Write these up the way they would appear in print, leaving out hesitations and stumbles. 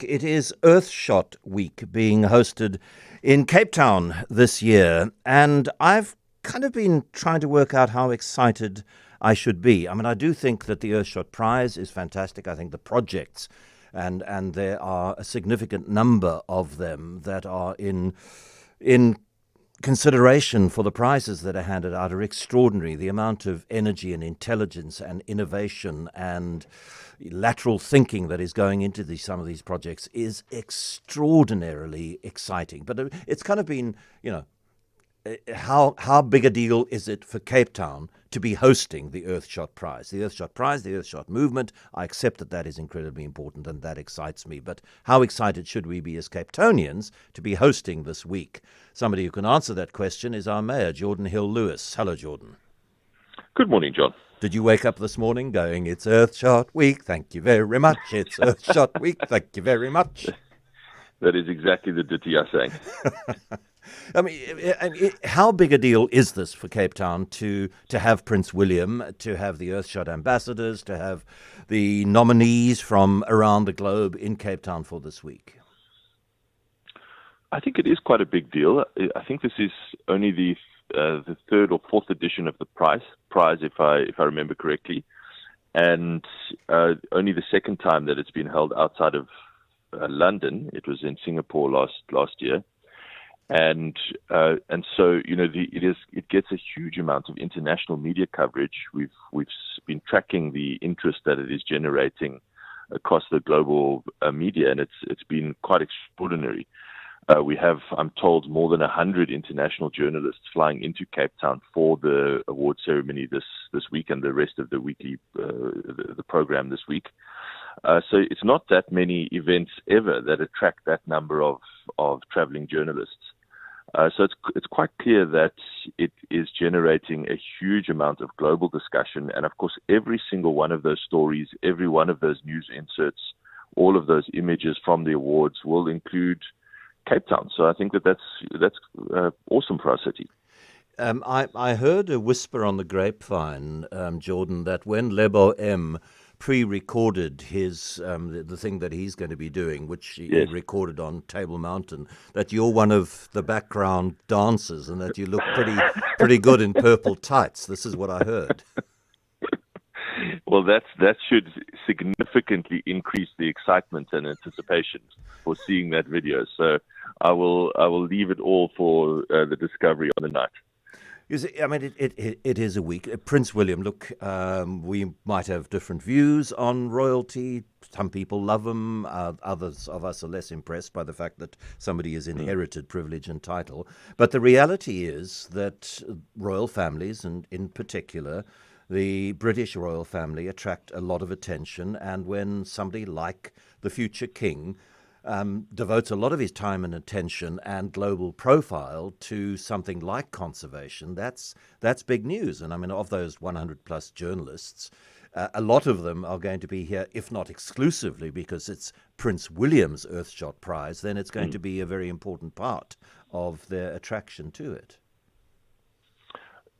It is Earthshot Week being hosted in Cape Town this year, and I've kind of been trying to work out how excited I should be. I mean, I do think that the Earthshot Prize is fantastic. I think the projects, and there are a significant number of them that are in consideration for the prizes that are handed out are extraordinary. The amount of energy and intelligence and innovation and lateral thinking that is going into some of these projects is extraordinarily exciting. But it's kind of been, how big a deal is it for Cape Town to be hosting the Earthshot Prize? The Earthshot Prize, the Earthshot movement, I accept that is incredibly important and that excites me. But how excited should we be as Cape Townians to be hosting this week? Somebody who can answer that question is our Mayor, Geordin Hill-Lewis. Hello, Geordin. Good morning, John. Did you wake up this morning going, it's Earthshot Week, thank you very much, it's Earthshot Week, thank you very much? That is exactly the ditty I sang. I mean, how big a deal is this for Cape Town to have Prince William, to have the Earthshot ambassadors, to have the nominees from around the globe in Cape Town for this week? I think it is quite a big deal. I think this is only the third or fourth edition of the prize, if I remember correctly, and only the second time that it's been held outside of London. It was in Singapore last year. And so it gets a huge amount of international media coverage. We've been tracking the interest that it is generating across the global media, and it's been quite extraordinary. We have, I'm told, more than 100 international journalists flying into Cape Town for the award ceremony this week and the rest of the weekly the program this week. So it's not that many events ever that attract that number of traveling journalists. So it's quite clear that it is generating a huge amount of global discussion. And of course, every single one of those stories, every one of those news inserts, all of those images from the awards will include Cape Town. So I think that's awesome for our city. I heard a whisper on the grapevine, Geordin, that when Lebo M pre-recorded his the thing that he's going to be doing, which he recorded on Table Mountain, that you're one of the background dancers and that you look pretty good in purple tights. This is what I heard. Well, that should significantly increase the excitement and anticipation for seeing that video. So I will leave it all for the discovery on the night. You see, I mean, it is a week. Prince William, look, we might have different views on royalty. Some people love him. Others of us are less impressed by the fact that somebody has inherited privilege and title. But the reality is that royal families, and in particular the British royal family, attract a lot of attention. And when somebody like the future king devotes a lot of his time and attention and global profile to something like conservation, that's big news. And I mean, of those 100 plus journalists, a lot of them are going to be here, if not exclusively because it's Prince William's Earthshot Prize, then it's going to be a very important part of their attraction to it.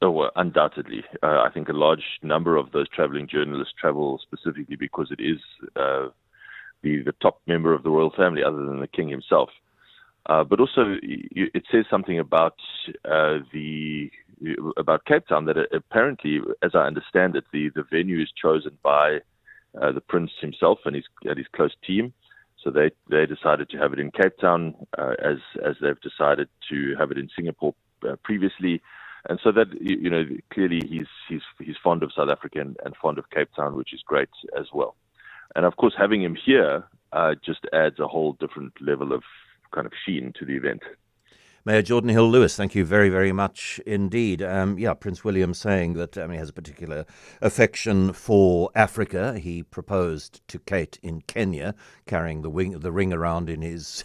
Oh, well, undoubtedly. I think a large number of those traveling journalists travel specifically because it is the top member of the royal family, other than the king himself. But also, it says something about Cape Town, that apparently, as I understand it, the venue is chosen by the prince himself and his close team. So they decided to have it in Cape Town, as they've decided to have it in Singapore previously. And so that, clearly he's fond of South Africa and fond of Cape Town, which is great as well. And of course, having him here just adds a whole different level of kind of sheen to the event. Mayor Geordin Hill-Lewis, thank you very, very much indeed. Prince William saying that he has a particular affection for Africa. He proposed to Kate in Kenya, carrying the ring around in his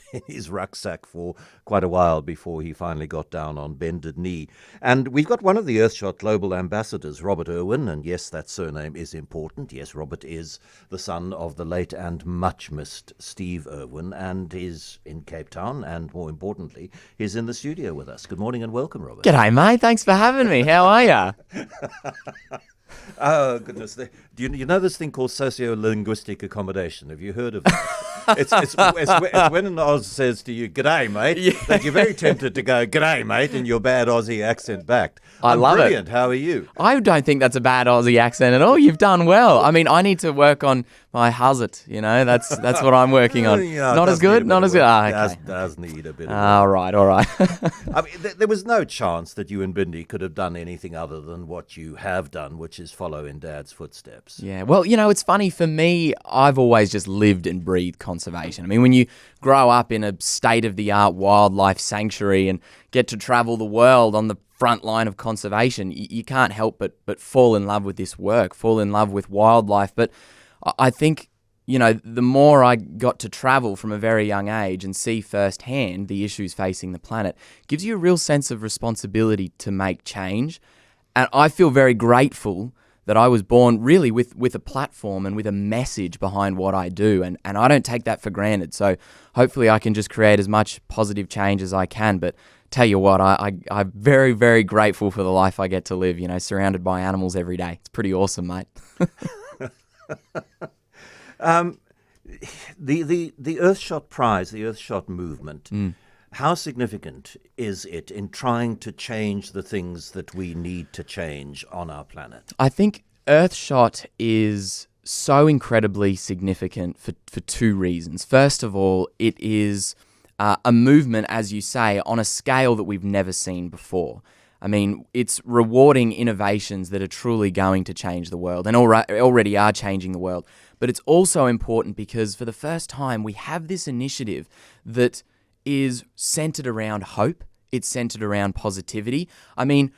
rucksack for quite a while before he finally got down on bended knee. And we've got one of the Earthshot Global Ambassadors, Robert Irwin, and yes, that surname is important. Yes, Robert is the son of the late and much missed Steve Irwin, and is in Cape Town, and more importantly, he's in the studio with us. Good morning and welcome, Robert. G'day, mate. Thanks for having me. How are you? Oh, goodness. Do you know this thing called socio-linguistic accommodation? Have you heard of that? It's when an Oz says to you, "G'day, mate," that you're very tempted to go, "G'day, mate," in your bad Aussie accent back. I love it. Brilliant. How are you? I don't think that's a bad Aussie accent at all. You've done well. I mean, I need to work on my hazard. That's what I'm working on. Yeah, Not as good. Not as good. Okay. Does need a bit of All right. I mean, there was no chance that you and Bindi could have done anything other than what you have done, which is follow in Dad's footsteps. Yeah, well, it's funny for me, I've always just lived and breathed conservation. I mean, when you grow up in a state-of-the-art wildlife sanctuary and get to travel the world on the front line of conservation, you can't help but fall in love with this work, fall in love with wildlife. But I think, the more I got to travel from a very young age and see firsthand the issues facing the planet, gives you a real sense of responsibility to make change. And I feel very grateful that I was born really with a platform and with a message behind what I do. And I don't take that for granted. So hopefully I can just create as much positive change as I can. But tell you what, I'm very, very grateful for the life I get to live, surrounded by animals every day. It's pretty awesome, mate. The Earthshot Prize, the Earthshot movement, how significant is it in trying to change the things that we need to change on our planet? I think Earthshot is so incredibly significant for two reasons. First of all, it is a movement, as you say, on a scale that we've never seen before. I mean, it's rewarding innovations that are truly going to change the world and already are changing the world. But it's also important because for the first time, we have this initiative that is centered around hope. It's centered around positivity. I mean,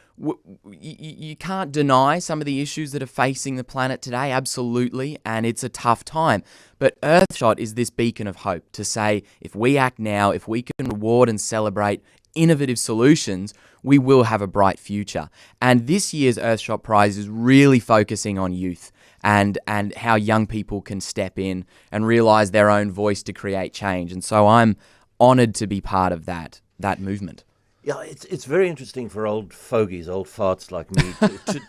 you can't deny some of the issues that are facing the planet today, absolutely, and it's a tough time. But Earthshot is this beacon of hope to say, if we act now, if we can reward and celebrate innovative solutions, we will have a bright future. And this year's Earthshot Prize is really focusing on youth and how young people can step in and realize their own voice to create change. And so I'm honored to be part of that movement. Yeah, it's very interesting for old fogies, old farts like me,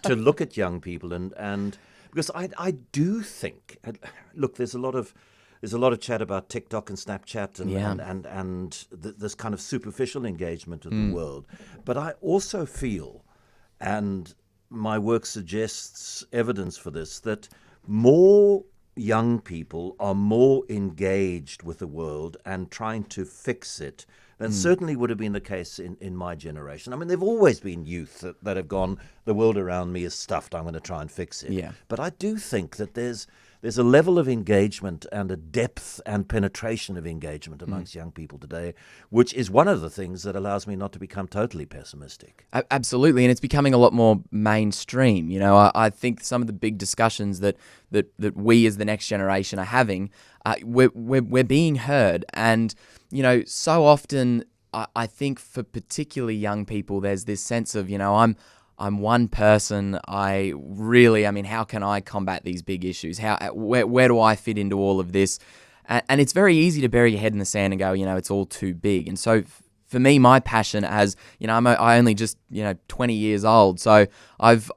to look at young people and because I do think, look, there's a lot of chat about TikTok and Snapchat and this kind of superficial engagement of the world, but I also feel, and my work suggests evidence for this, that more young people are more engaged with the world and trying to fix it than certainly would have been the case in my generation. I mean, there have always been youth that have gone, the world around me is stuffed, I'm going to try and fix it. Yeah. But I do think that there's a level of engagement and a depth and penetration of engagement amongst young people today, which is one of the things that allows me not to become totally pessimistic. Absolutely, and it's becoming a lot more mainstream. I think some of the big discussions that we as the next generation are having, we're being heard. And, so often I think for particularly young people, there's this sense of, I'm one person. How can I combat these big issues? Where do I fit into all of this? And it's very easy to bury your head in the sand and go, it's all too big. And so for me, my passion as, I only just, 20 years old. So I've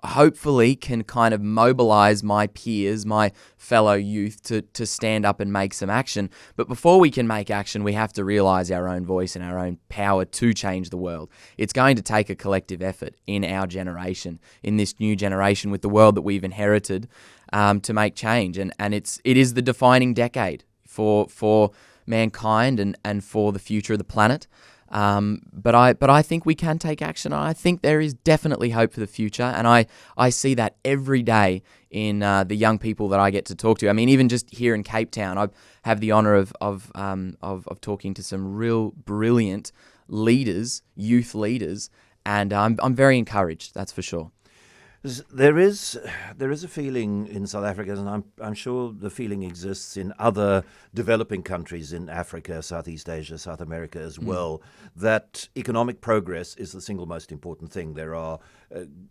hopefully can kind of mobilize my peers, my fellow youth to stand up and make some action. But before we can make action, we have to realize our own voice and our own power to change the world. It's going to take a collective effort in our generation, in this new generation with the world that we've inherited, to make change. And it is the defining decade for mankind and for the future of the planet. But I think we can take action. I think there is definitely hope for the future, and I see that every day in the young people that I get to talk to. I mean, even just here in Cape Town, I have the honour of talking to some real brilliant leaders, youth leaders, and I'm very encouraged. That's for sure. There is a feeling in South Africa, and I'm sure the feeling exists in other developing countries in Africa, Southeast Asia, South America as well, that economic progress is the single most important thing. There are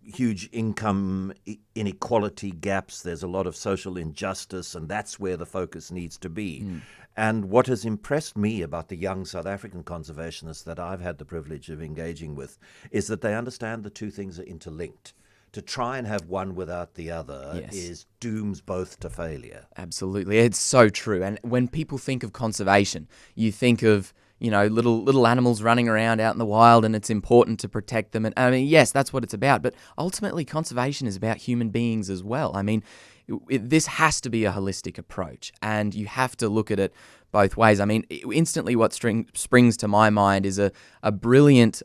huge income inequality gaps. There's a lot of social injustice, and that's where the focus needs to be. And what has impressed me about the young South African conservationists that I've had the privilege of engaging with is that they understand the two things are interlinked. to try and have one without the other Yes. is dooms both to failure. Absolutely. It's so true. And when people think of conservation, you think of, little animals running around out in the wild, and it's important to protect them. And I mean, yes, that's what it's about. But ultimately, conservation is about human beings as well. I mean, this has to be a holistic approach, and you have to look at it both ways. I mean, instantly what springs to my mind is a brilliant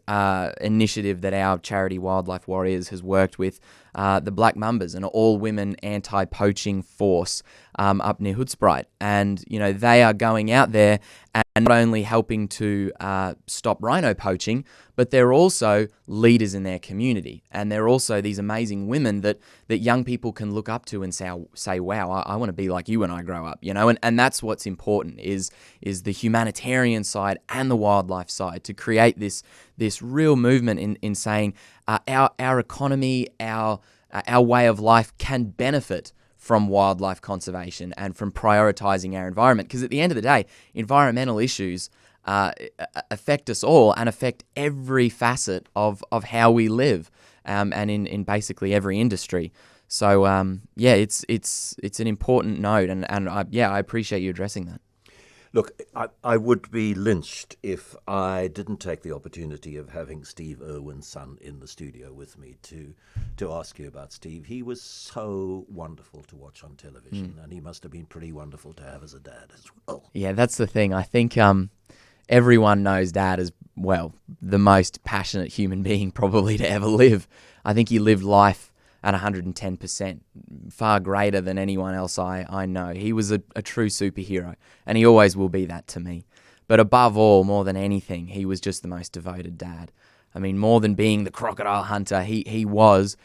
initiative that our charity Wildlife Warriors has worked with, the Black Mambas, an all-women anti-poaching force up near Hoedspruit. And, they are going out there and not only helping to stop rhino poaching, but they're also leaders in their community. And they're also these amazing women that young people can look up to and say, wow, I want to be like you when I grow up, and that's what's important is the humanitarian side and the wildlife side, to create this real movement in saying our economy, our way of life can benefit from wildlife conservation and from prioritizing our environment. Because at the end of the day, environmental issues affect us all and affect every facet of how we live, and in basically every industry. So it's an important note, and I appreciate you addressing that. Look, I would be lynched if I didn't take the opportunity of having Steve Irwin's son in the studio with me to ask you about Steve. He was so wonderful to watch on television, and he must have been pretty wonderful to have as a dad as well. Yeah, that's the thing. I think everyone knows Dad as, well, the most passionate human being probably to ever live. I think he lived life at 110%, far greater than anyone else I know. He was a true superhero, and he always will be that to me. But above all, more than anything, he was just the most devoted dad. I mean, more than being the crocodile hunter, he was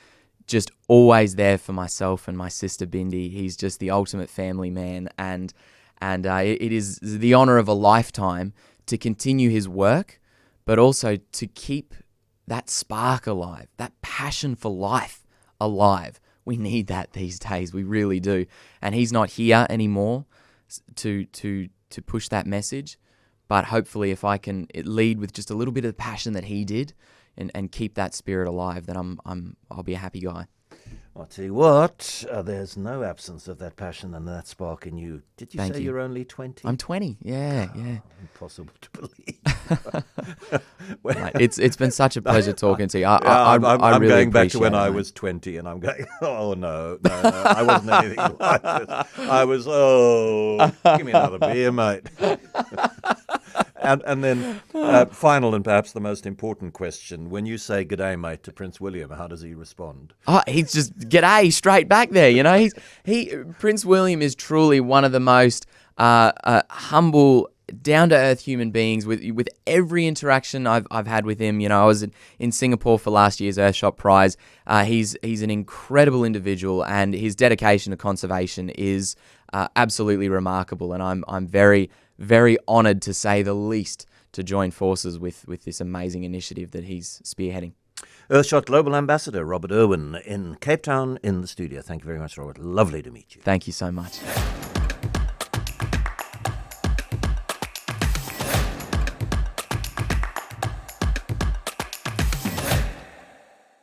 just always there for myself and my sister Bindi. He's just the ultimate family man, and it is the honour of a lifetime to continue his work, but also to keep that spark alive, that passion for life alive. We need that these days. We really do. And he's not here anymore to push that message. But hopefully, if I can lead with just a little bit of the passion that he did, and keep that spirit alive, then I'll be a happy guy. I'll tell you what, there's no absence of that passion and that spark in you. Did you Thank say you. you're only 20? I'm 20. Yeah. Impossible to believe. Mate, it's been such a pleasure talking to you. I'm really going back to appreciate when it, I mate. was 20, and I'm going, oh, no, I wasn't anything like this. I was, give me another beer, mate. And then, final and perhaps the most important question. When you say "G'day, mate" to Prince William, how does he respond? Oh, he's just g'day straight back there. Prince William is truly one of the most humble, down-to-earth human beings. With every interaction I've had with him, I was in Singapore for last year's Earthshot Prize. He's an incredible individual, and his dedication to conservation is absolutely remarkable. And I'm very, very honoured, to say the least, to join forces with this amazing initiative that he's spearheading. Earthshot Global Ambassador Robert Irwin in Cape Town in the studio. Thank you very much, Robert. Lovely to meet you. Thank you so much.